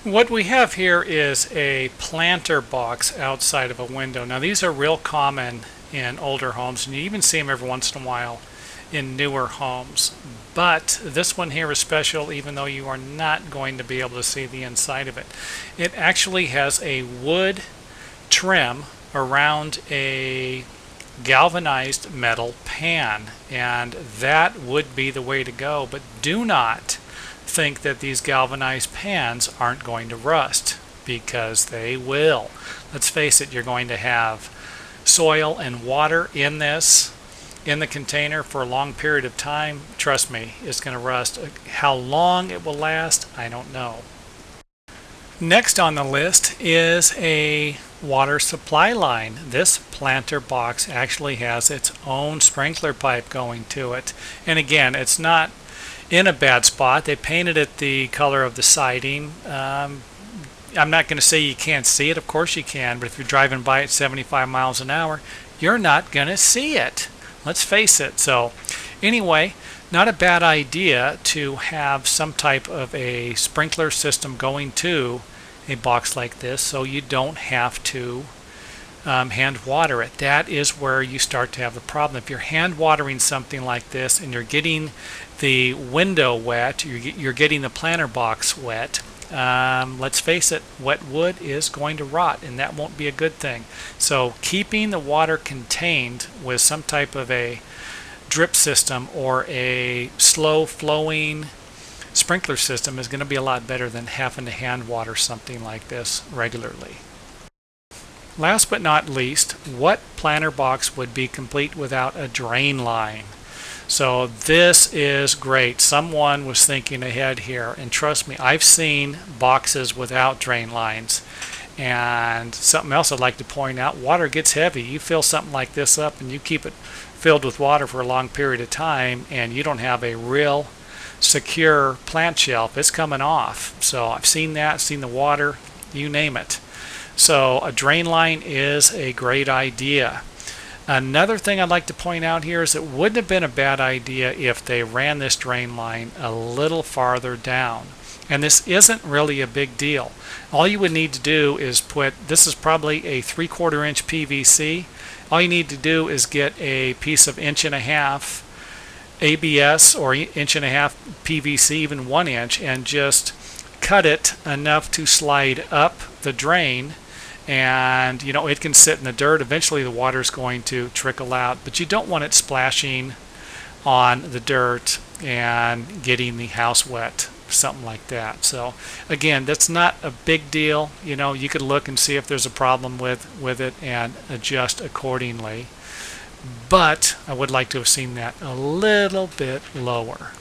What we have here is a planter box outside of a window. Now these are real common in older homes, and you even see them every once in a while in newer homes. But this one here is special, even though you are not going to be able to see the inside of it. It actually has a wood trim around a galvanized metal pan, and that would be the way to go. But do not think that these galvanized pans aren't going to rust, because they will. Let's face it, you're going to have soil and water in the container for a long period of time. Trust me, it's going to rust. How long it will last, I don't know. Next on the list is a water supply line. This planter box actually has its own sprinkler pipe going to it, and again, it's not in a bad spot. They painted it the color of the siding. I'm not going to say you can't see it. Of course you can, but if you're driving by at 75 miles an hour, you're not going to see it. Let's face it. So anyway, not a bad idea to have some type of a sprinkler system going to a box like this, so you don't have to hand water it. That is where you start to have the problem. If you're hand watering something like this and you're getting the window wet, you're getting the planter box wet, let's face it, wet wood is going to rot, and that won't be a good thing. So keeping the water contained with some type of a drip system or a slow flowing sprinkler system is going to be a lot better than having to hand water something like this regularly. Last but not least, what planter box would be complete without a drain line? So this is great. Someone was thinking ahead here, and trust me, I've seen boxes without drain lines. And something else I'd like to point out, water gets heavy. You fill something like this up and you keep it filled with water for a long period of time, and you don't have a real secure plant shelf, it's coming off. So I've seen that, seen the water, you name it. So a drain line is a great idea. Another thing I'd like to point out here is it wouldn't have been a bad idea if they ran this drain line a little farther down. And this isn't really a big deal. All you would need to do is this is probably a 3/4 inch PVC. All you need to do is get a piece of 1.5 inch ABS or 1.5 inch PVC, even 1 inch, and just cut it enough to slide up the drain, and it can sit in the dirt. Eventually the water is going to trickle out, but you don't want it splashing on the dirt and getting the house wet, something like that. So again, that's not a big deal. You could look and see if there's a problem with it and adjust accordingly, but I would like to have seen that a little bit lower.